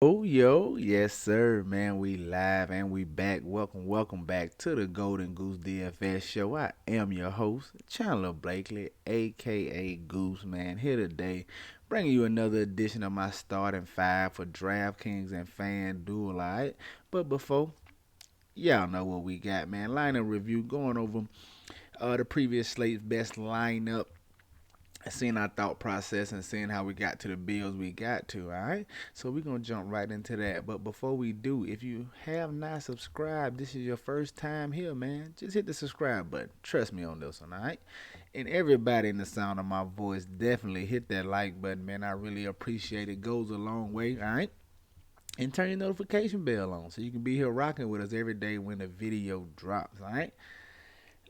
Oh, yo, yes, sir, man. We live and we back. Welcome back to the Golden Goose DFS show. I am your host, Chandler Blakely, aka Goose, man. Here today, bringing you another edition of my starting five for DraftKings and Fanduel. Alright, but before y'all know what we got, man. Lineup review, going over the previous slate's best lineup, seeing our thought process and seeing how we got to the bills we got to. All right, so we're gonna jump right into that. But before we do, if you have not subscribed, this is your first time here, man, just hit the subscribe button. Trust me on this one. All right, and everybody in the sound of my voice, definitely hit that like button, man. I really appreciate it. Goes a long way. All right, and turn your notification bell on so you can be here rocking with us every day when the video drops. All right.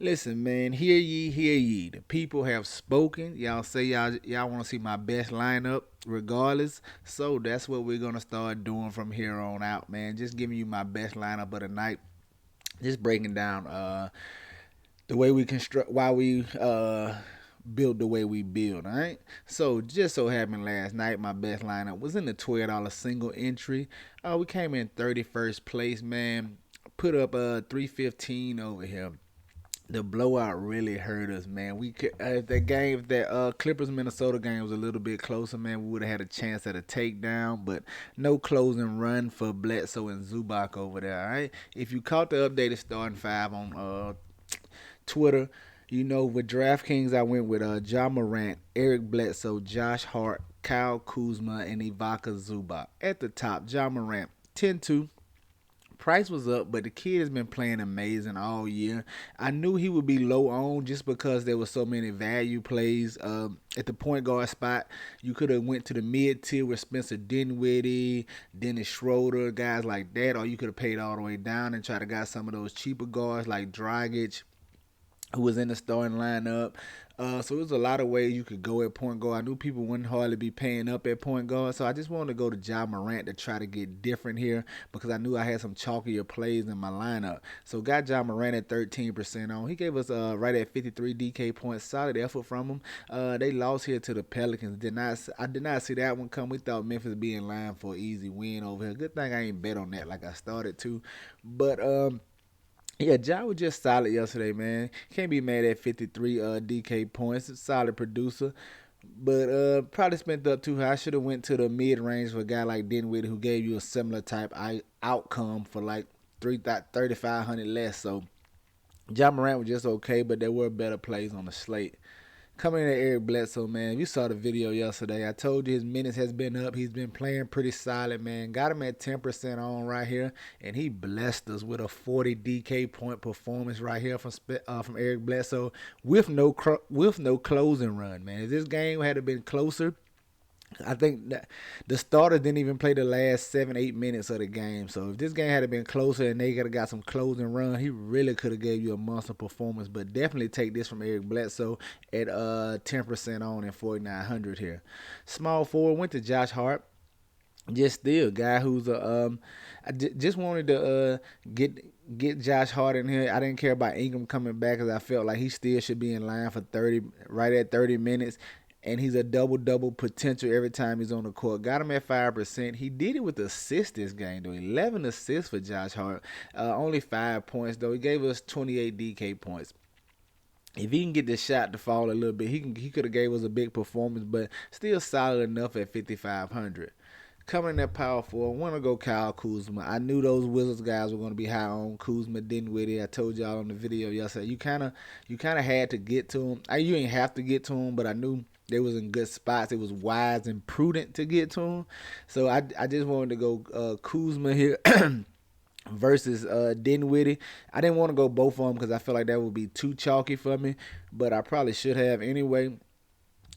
Listen, man, hear ye, hear ye. The people have spoken. Y'all say y'all want to see my best lineup, regardless. So that's what we're gonna start doing from here on out, man. Just giving you my best lineup of the night. Just breaking down the way we construct, why we build the way we build. All right. So just so happened last night, my best lineup was in the $12 single entry. We came in 31st place, man. Put up 315 over here. The blowout really hurt us, man. We could, if that game, if that Clippers Minnesota game was a little bit closer, man, we would have had a chance at a takedown. But no closing run for Bledsoe and Zubac over there. All right. If you caught the updated starting five on Twitter, you know with DraftKings I went with John Morant, Eric Bledsoe, Josh Hart, Kyle Kuzma, and Ivaka Zubac. At the top, John Morant, 10-2. Price was up, but the kid has been playing amazing all year. I knew he would be low on just because there were so many value plays at the point guard spot. You could have went to the mid tier with Spencer Dinwiddie, Dennis Schroeder, guys like that, or you could have paid all the way down and try to got some of those cheaper guards like Dragic, who was in the starting lineup. So there's a lot of ways you could go at point guard. I knew people wouldn't hardly be paying up at point guard, so I just wanted to go to Ja Morant to try to get different here because I knew I had some chalkier plays in my lineup. So got Ja Morant at 13% on. He gave us right at 53 DK points. Solid effort from him. They lost here to the Pelicans. I did not see that one come. We thought Memphis would be in line for an easy win over here. Good thing I ain't bet on that like I started to, but yeah, Ja was just solid yesterday, man. Can't be mad at 53 DK points. Solid producer. But probably spent up too high. Should have went to the mid range for a guy like Dinwiddie who gave you a similar type outcome for like 3,500 less. So John Morant was just okay, but there were better plays on the slate. Coming in at Eric Bledsoe, man. You saw the video yesterday. I told you his minutes has been up. He's been playing pretty solid, man. Got him at 10% on right here, and he blessed us with a 40 DK point performance right here from Eric Bledsoe with no closing run, man. If this game had been closer, I think that the starters didn't even play the last 7-8 minutes of the game. So if this game had been closer and they could have got some closing run, he really could have gave you a monster performance. But definitely take this from Eric Bledsoe at 10% on and 4,900 here. Small forward went to Josh Hart. Just still guy who's just wanted to get Josh Hart in here. I didn't care about Ingram coming back because I felt like he still should be in line for 30, right at 30 minutes, and he's a double potential every time he's on the court. Got him at 5%. He did it with assists this game though. 11 assists for Josh Hart. Only 5 points though. He gave us 28 DK points. If he can get the shot to fall a little bit, he could have gave us a big performance, but still solid enough at 5,500. Coming in at power forward, I want to go Kyle Kuzma. I knew those Wizards guys were going to be high on Kuzma, Dinwiddie. I told y'all on the video yesterday. You kind of had to get to him. You ain't have to get to him, but I knew they was in good spots. It was wise and prudent to get to him. So I just wanted to go Kuzma here. Versus Dinwiddie. I didn't want to go both of them because I feel like that would be too chalky for me, but I probably should have anyway.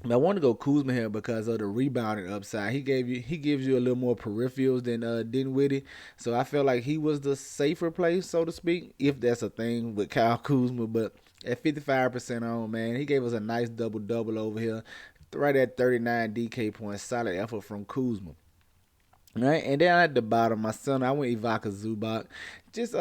I want to go Kuzma here because of the rebounding upside. He gives you a little more peripherals than Dinwiddie, so I felt like he was the safer play, so to speak, if that's a thing with Kyle Kuzma. But at 55% on, man, he gave us a nice double double over here, right at 39 DK points. Solid effort from Kuzma. Right, and then at the bottom, my son, I went Ivaka Zubac. Just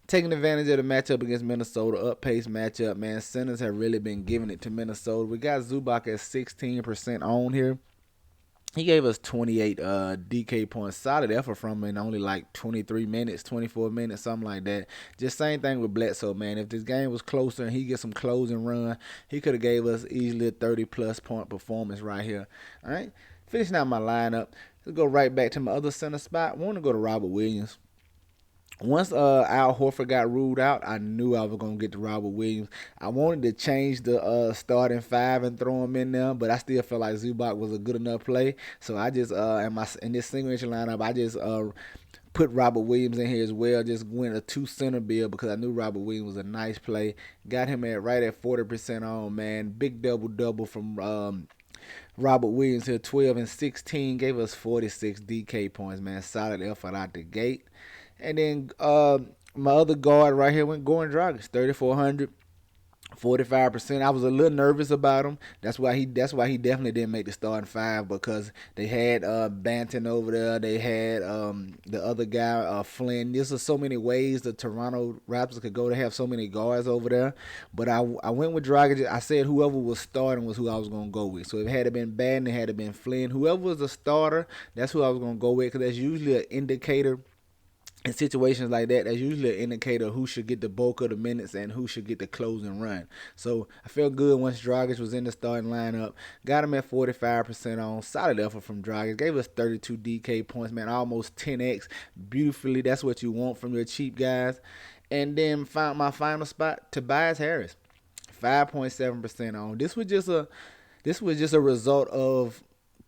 taking advantage of the matchup against Minnesota, up pace matchup, man. Centers have really been giving it to Minnesota. We got Zubac at 16% on here. He gave us 28 DK points, solid effort from him in only like 23 minutes, 24 minutes, something like that. Just same thing with Bledsoe, man. If this game was closer and he get some closing run, he could have gave us easily a 30-plus point performance right here. All right, finishing out my lineup. Let's go right back to my other center spot. I want to go to Robert Williams. Once Al Horford got ruled out, I knew I was gonna get to Robert Williams. I wanted to change the starting five and throw him in there, but I still felt like Zubac was a good enough play. So I just in this single entry lineup, I just put Robert Williams in here as well. Just went a 2 center build because I knew Robert Williams was a nice play. Got him at right at 40% on, man. Big double from Robert Williams here, 12 and 16, gave us 46 DK points, man. Solid effort out the gate. And then my other guard right here went Goran Dragic, 3,400, 45%. I was a little nervous about him. That's why he definitely didn't make the starting five, because they had Banton over there. They had the other guy, Flynn. There's just so many ways the Toronto Raptors could go to have so many guards over there. But I went with Dragic. I said whoever was starting was who I was going to go with. So if it had been Banton, it had been Flynn. Whoever was the starter, that's who I was going to go with, because that's usually an indicator. In situations like that, that's usually an indicator of who should get the bulk of the minutes and who should get the closing run. So I felt good once Dragic was in the starting lineup. Got him at 45% on. Solid effort from Dragic. Gave us 32 DK points, man. Almost 10x. Beautifully. That's what you want from your cheap guys. And then found my final spot, Tobias Harris. 5.7% on. This was just a result of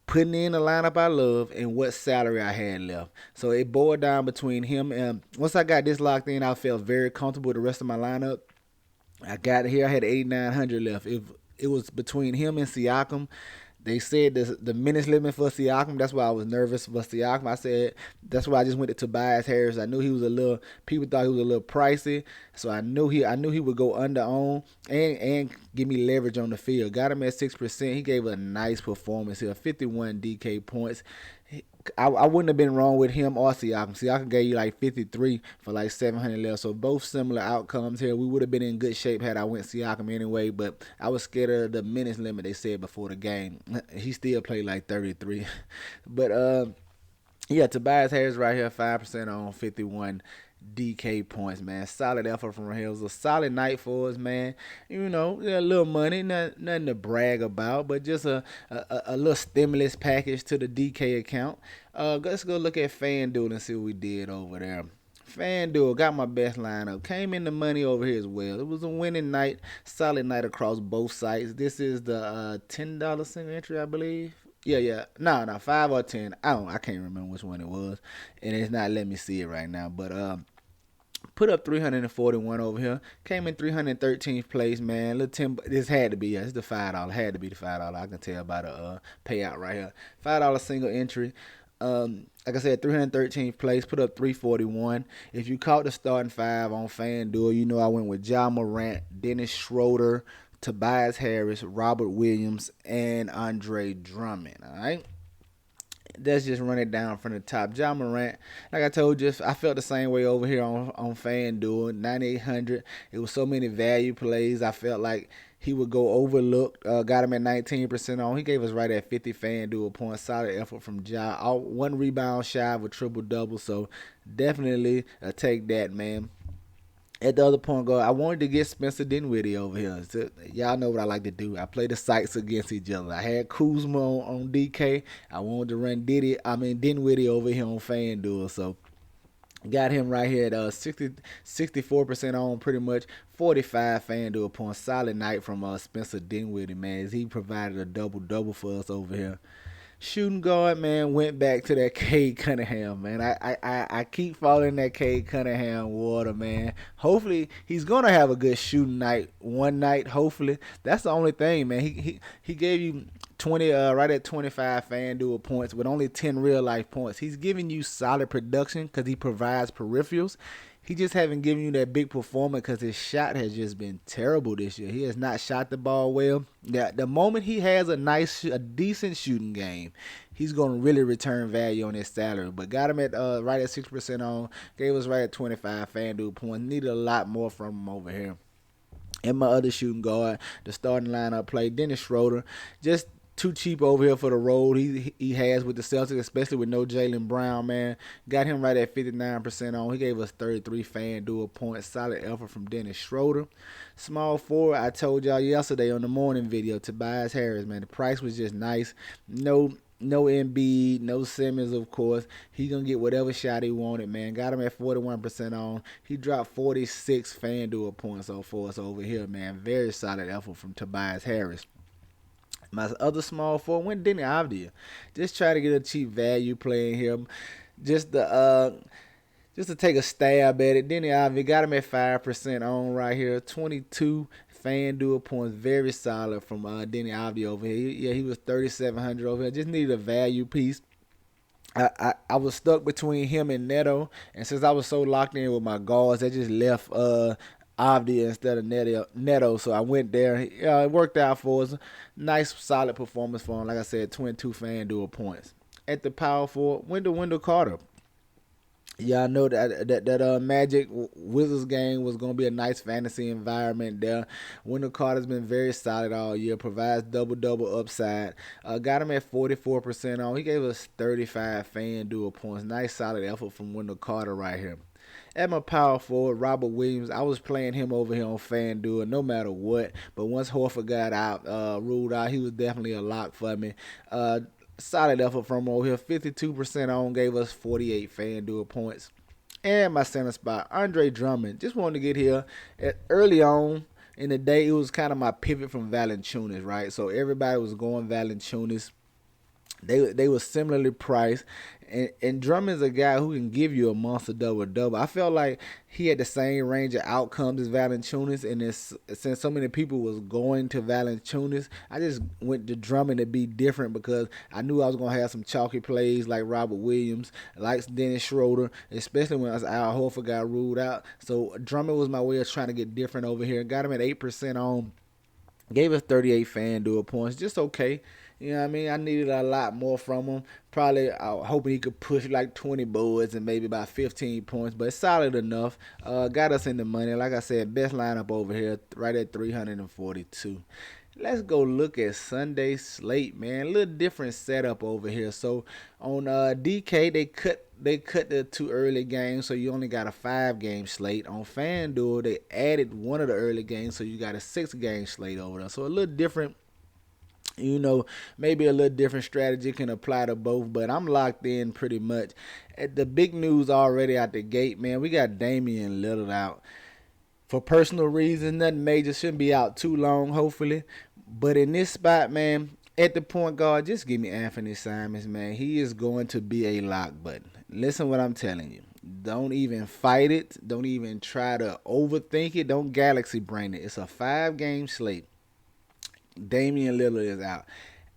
putting in the lineup I love and what salary I had left. So it boiled down between him and once I got this locked in, I felt very comfortable with the rest of my lineup. I got here, I had 8,900 left. If it was between him and Siakam, they said the minutes limit for Siakam. That's why I was nervous for Siakam. I said that's why I just went to Tobias Harris. I knew he was a little. People thought he was a little pricey, so I knew he would go under on and give me leverage on the field. Got him at 6%. He gave a nice performance here, 51 DK points. I wouldn't have been wrong with him or Siakam. Siakam gave you like 53 for like 700 left. So both similar outcomes here. We would have been in good shape had I went Siakam anyway, but I was scared of the minutes limit they said before the game. He still played like 33. But yeah, Tobias Harris right here, 5% on 51 DK points, man. Solid effort from him. It was a solid night for us, man. You know, a little money, nothing to brag about, but just a little stimulus package to the DK account. Let's go look at Fanduel and see what we did over there. Fanduel got my best lineup. Came in the money over here as well. It was a winning night, solid night across both sites. This is the $10 single entry, I believe. Yeah. No, 5 or 10. I can't remember which one it was, and it's not letting me see it right now. But put up 341 over here. Came in 313th place, man. Little Tim, this had to be, it's the $5. Had to be the $5. I can tell by the payout right here. $5 single entry. Like I said, 313th place, put up 341. If you caught the starting five on FanDuel, you know I went with Ja Morant, Dennis Schroeder, Tobias Harris, Robert Williams, and Andre Drummond. All right. Let's just run it down from the top. Ja Morant, like I told you, I felt the same way over here on FanDuel. 9,800. It was so many value plays. I felt like he would go overlooked. Got him at 19% on. He gave us right at 50 FanDuel points. Solid effort from Ja. One rebound shy of a triple-double. So definitely take that, man. At the other point guard, I wanted to get Spencer Dinwiddie over here. So, y'all know what I like to do. I play the sites against each other. I had Kuzma on DK. I wanted to run Dinwiddie over here on FanDuel. So got him right here at 64% on, pretty much 45 FanDuel points. Solid night from Spencer Dinwiddie, man, as he provided a double for us over here. Shooting guard, man, went back to that Cade Cunningham, man. I keep following that Cade Cunningham water, man. Hopefully, he's going to have a good shooting night one night, hopefully. That's the only thing, man. He gave you 20, right at 25 FanDuel points with only 10 real-life points. He's giving you solid production because he provides peripherals. He just haven't given you that big performance because his shot has just been terrible this year. He has not shot the ball well. The moment he has a decent shooting game, he's going to really return value on his salary. But got him at right at 6% on. Gave us right at 25 FanDuel points. Needed a lot more from him over here. And my other shooting guard, the starting lineup played Dennis Schroeder. Just too cheap over here for the road he has with the Celtics, especially with no Jaylen Brown, man. Got him right at 59% on. He gave us 33 Fanduel points. Solid effort from Dennis Schroeder. Small forward, I told y'all yesterday on the morning video, Tobias Harris, man. The price was just nice. No Embiid, no Simmons, of course. He's going to get whatever shot he wanted, man. Got him at 41% on. He dropped 46 Fanduel points for us over here, man. Very solid effort from Tobias Harris. My other small forward went Denny Avdia. Just try to get a cheap value playing him. Just to take a stab at it. Denny Avdia got him at 5% on right here. 22 Fanduel points, very solid from Denny Avdia over here. He was 3,700 over here. Just needed a value piece. I was stuck between him and Neto, and since I was so locked in with my guards, I just left Avdia instead of Neto, so I went there. It worked out for us. Nice, solid performance for him. Like I said, 22 Fanduel points. At the power forward, Wendell Carter. Yeah, I know that Magic Wizards game was going to be a nice fantasy environment there. Wendell Carter's been very solid all year, provides double-double upside. Got him at 44% on. He gave us 35 Fanduel points. Nice, solid effort from Wendell Carter right here. At my power forward, Robert Williams, I was playing him over here on FanDuel no matter what. But once Horford got out, ruled out, he was definitely a lock for me. Solid effort from over here. 52% on, gave us 48 Fanduel points. And my center spot, Andre Drummond. Just wanted to get here early on in the day. It was kind of my pivot from Valanciunas, right? So everybody was going Valanciunas. They were similarly priced. And Drummond's a guy who can give you a monster double-double. I felt like he had the same range of outcomes as Valanciunas, and since so many people was going to Valanciunas, I just went to Drummond to be different because I knew I was going to have some chalky plays like Robert Williams, like Dennis Schroeder, especially when Al Horford got ruled out. So Drummond was my way of trying to get different over here. Got him at 8% on. Gave us 38 Fanduel points. Just okay. You know what I mean? I needed a lot more from him. Probably hoping he could push like 20 boards and maybe about 15 points, but solid enough. Got us in the money. Like I said, best lineup over here, right at 342. Let's go look at Sunday slate, man. A little different setup over here. So on DK, they cut the 2 early games, so you only got a 5-game slate. On FanDuel, they added one of the early games, so you got a 6-game slate over there. So a little different. Maybe a little different strategy can apply to both, but I'm locked in pretty much. At the big news already out the gate, man, we got Damian Lillard out. For personal reasons, nothing major, shouldn't be out too long, hopefully. But in this spot, man, at the point guard, just give me Anthony Simons, man. He is going to be a lock button. Listen what I'm telling you. Don't even fight it. Don't even try to overthink it. Don't galaxy brain it. It's a 5-game slate. Damian Lillard is out.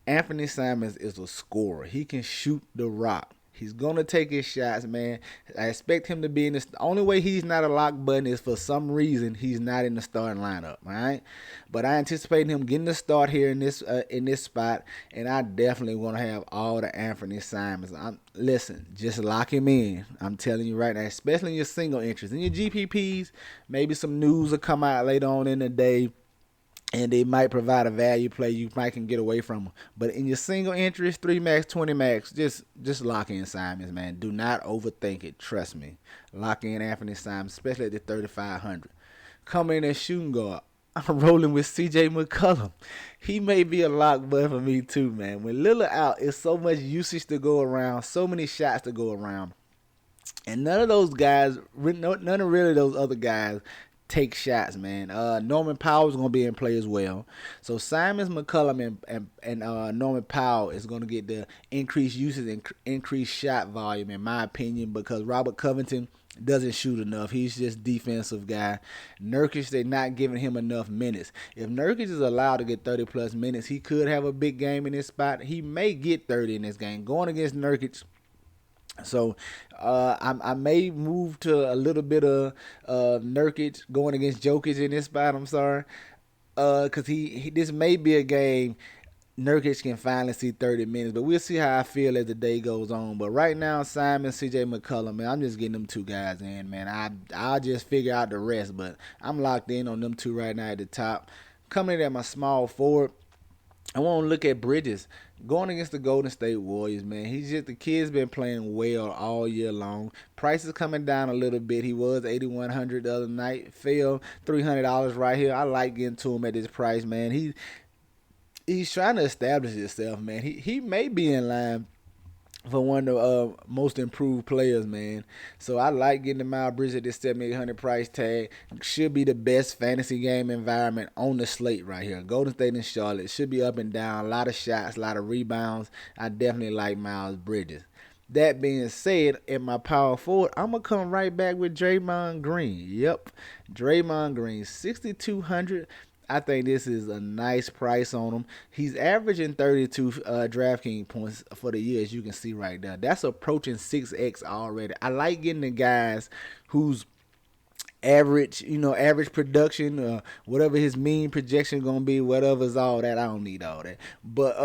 Anthony Simons is a scorer. He can shoot the rock. He's going to take his shots, man. I expect him to be in this. The only way he's not a lock button is for some reason he's not in the starting lineup, all right? But I anticipate him getting the start here in this spot, and I definitely want to have all the Anthony Simons. Listen, just lock him in. I'm telling you right now, especially in your single interest. In your GPPs, maybe some news will come out later on in the day, and they might provide a value play you might can get away from them. But in your single interest, 3 max, 20 max, just lock in Simons, man. Do not overthink it. Trust me. Lock in Anthony Simons, especially at the 3,500. Coming in as shooting guard, I'm rolling with CJ McCollum. He may be a lock button for me too, man. When Lillard out, it's so much usage to go around, so many shots to go around. And none of those guys, none of really those other guys take shots, man. Norman Powell is going to be in play as well. So Simons, McCollum, and Norman Powell is going to get the increased usage and increased shot volume, in my opinion, because Robert Covington doesn't shoot enough. He's just defensive guy. Nurkic, they're not giving him enough minutes. If Nurkic is allowed to get 30-plus minutes, he could have a big game in this spot. He may get 30 in this game. Going against Nurkic, so I may move to a little bit of Nurkic going against Jokic in this spot. I'm sorry, because this may be a game Nurkic can finally see 30 minutes, but we'll see how I feel as the day goes on. But right now, Simon, CJ McCollum, man, I'm just getting them 2 guys in, man. I'll just figure out the rest, but I'm locked in on them 2 right now at the top. Coming in at my small forward, I want to look at Bridges going against the Golden State Warriors, man. The kid's been playing well all year long. Price is coming down a little bit. He was 8,100 the other night. Fell $300 right here. I like getting to him at this price, man. He's trying to establish himself, man. He may be in line for one of the most improved players, man. So I like getting the Miles Bridges at this 7,800 price tag. Should be the best fantasy game environment on the slate right here. Golden State and Charlotte should be up and down. A lot of shots, a lot of rebounds. I definitely like Miles Bridges. That being said, at my power forward, I'm going to come right back with Draymond Green. Yep, Draymond Green, 6,200. I think this is a nice price on him. He's averaging 32 DraftKings points for the year, as you can see right there. That's approaching 6x already. I like getting the guys whose average production, whatever his mean projection gonna be, whatever's all that. I don't need all that. But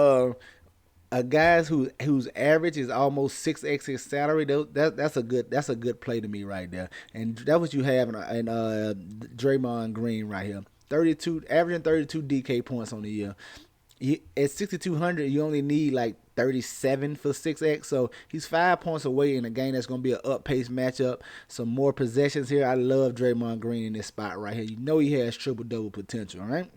a guys whose average is almost 6x his salary, that's a good play to me right there. And that's what you have in Draymond Green right here. Averaging 32 DK points on the year. At 6,200, you only need like 37 for 6x. So he's 5 points away in a game that's going to be an up-paced matchup. Some more possessions here. I love Draymond Green in this spot right here. You know he has triple-double potential, right?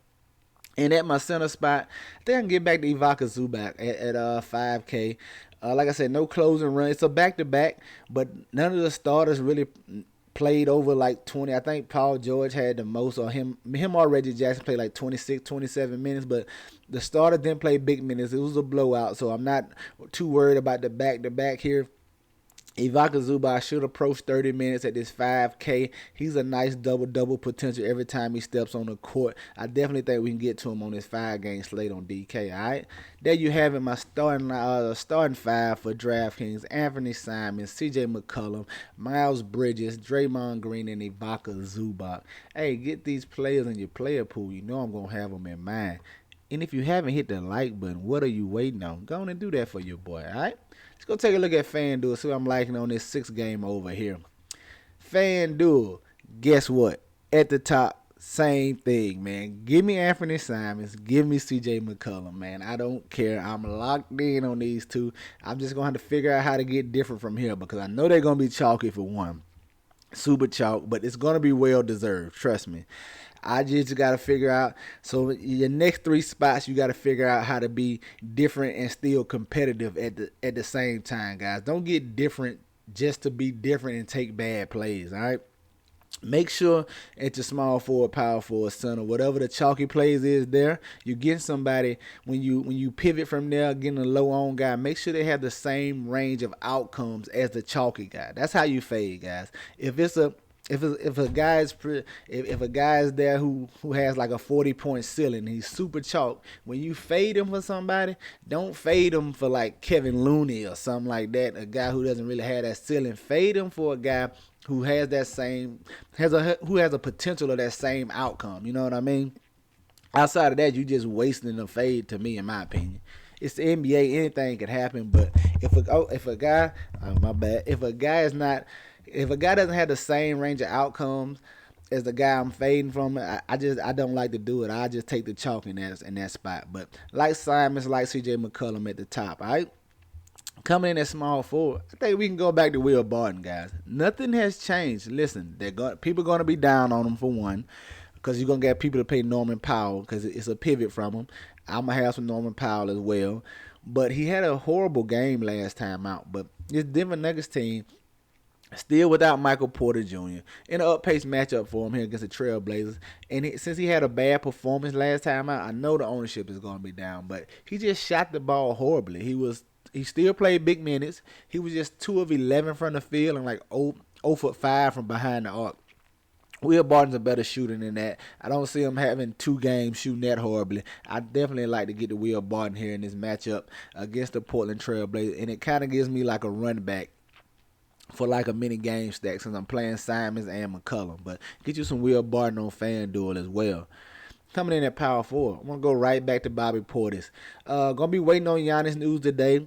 And at my center spot, I think I can get back to Ivica Zubac at 5K. Like I said, no closing run. It's a back-to-back, but none of the starters really played over like 20. I think Paul George had the most, or him or Reggie Jackson played like 26, 27 minutes, but the starter didn't play big minutes. It was a blowout, so I'm not too worried about the back-to-back here. Ivica Zubac should approach 30 minutes at this 5K. He's a nice double potential every time he steps on the court. I definitely think we can get to him on this 5-game slate on DK. All right, there you have it. My starting five for DraftKings: Anthony Simons, C.J. McCollum, Miles Bridges, Draymond Green, and Ivica Zubac. Hey, get these players in your player pool. You know I'm gonna have them in mind. And if you haven't hit the like button, what are you waiting on? Go on and do that for your boy. All right. Let's go take a look at Fanduel, see what I'm liking on this 6-game over here. Fanduel, guess what? At the top, same thing, man. Give me Anthony Simons. Give me C.J. McCollum, man. I don't care. I'm locked in on these two. I'm just going to have to figure out how to get different from here because I know they're going to be chalky for one. Super chalk, but it's going to be well-deserved. Trust me. I just got to figure out. So your next 3 spots, you got to figure out how to be different and still competitive at the same time, guys. Don't get different just to be different and take bad plays, all right? Make sure at your small forward, power forward, center, whatever the chalky plays is there, you get somebody when you pivot from there, getting a low on guy, make sure they have the same range of outcomes as the chalky guy. That's how you fade, guys. If a guy's there who has like a 40-point ceiling, he's super chalk. When you fade him for somebody, don't fade him for like Kevin Looney or something like that. A guy who doesn't really have that ceiling. Fade him for a guy who has who has a potential of that same outcome. You know what I mean? Outside of that, you just wasting the fade to me, in my opinion. It's the NBA, anything can happen. But if a guy doesn't have the same range of outcomes as the guy I'm fading from, I don't like to do it. I just take the chalk in that spot. But like Simons, like C.J. McCollum at the top, all right? Coming in at small forward, I think we can go back to Will Barton, guys. Nothing has changed. Listen, people are going to be down on him for one, because you're going to get people to pay Norman Powell because it's a pivot from him. I'm going to have some Norman Powell as well. But he had a horrible game last time out. But this Denver Nuggets team, still without Michael Porter Jr. in an up-paced matchup for him here against the Trailblazers. And since he had a bad performance last time out, I know the ownership is going to be down. But he just shot the ball horribly. He still played big minutes. He was just 2 of 11 from the field and like 0 for 5 from behind the arc. Will Barton's a better shooter than that. I don't see him having 2 games shooting that horribly. I definitely like to get the Will Barton here in this matchup against the Portland Trailblazers. And it kind of gives me like a run back for like a mini game stack since I'm playing Simons and McCollum. But get you some Will Barton on FanDuel as well. Coming in at power forward, I'm going to go right back to Bobby Portis. Going to be waiting on Giannis news today.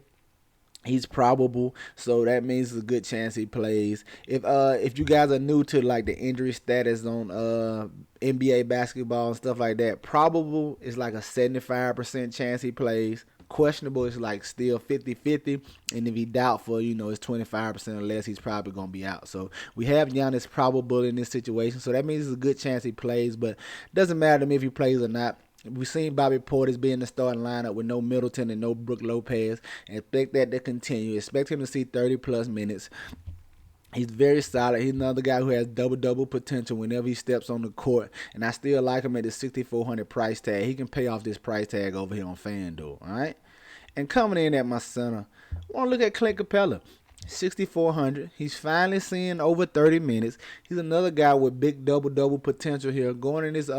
He's probable, so that means it's a good chance he plays. If you guys are new to like the injury status on NBA basketball and stuff like that, probable is like a 75% chance he plays. Questionable is like still 50-50, and if he doubtful, it's 25% or less, he's probably gonna be out. So we have Giannis probable in this situation, so that means it's a good chance he plays, but doesn't matter to me if he plays or not. We've seen Bobby Portis be in the starting lineup with no Middleton and no Brook Lopez, and expect that to continue. Expect him to see 30-plus minutes. He's very solid. He's another guy who has double-double potential whenever he steps on the court, and I still like him at the 6,400 price tag. He can pay off this price tag over here on FanDuel, all right? And coming in at my center, I want to look at Clint Capella. 6,400. He's finally seeing over 30 minutes. He's another guy with big double potential here. Going in this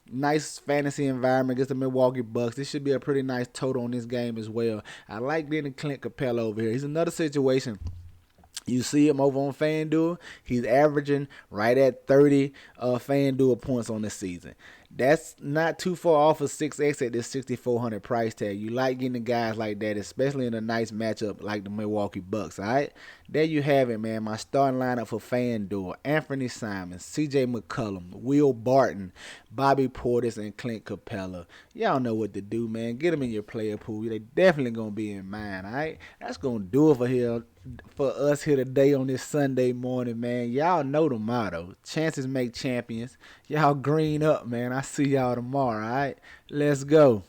nice fantasy environment against the Milwaukee Bucks. This should be a pretty nice total on this game as well. I like getting Clint Capella over here. He's another situation. You see him over on FanDuel. He's averaging right at 30 FanDuel points on the season. That's not too far off of 6X at this 6,400 price tag. You like getting guys like that, especially in a nice matchup like the Milwaukee Bucks, all right? There you have it, man. My starting lineup for FanDuel: Anthony Simons, CJ McCollum, Will Barton, Bobby Portis, and Clint Capella. Y'all know what to do, man. Get them in your player pool. They definitely going to be in mine, all right? That's going to do it for us here today on this Sunday morning, man. Y'all know the motto: chances make champions. Y'all green up, man. I see y'all tomorrow, all right? Let's go.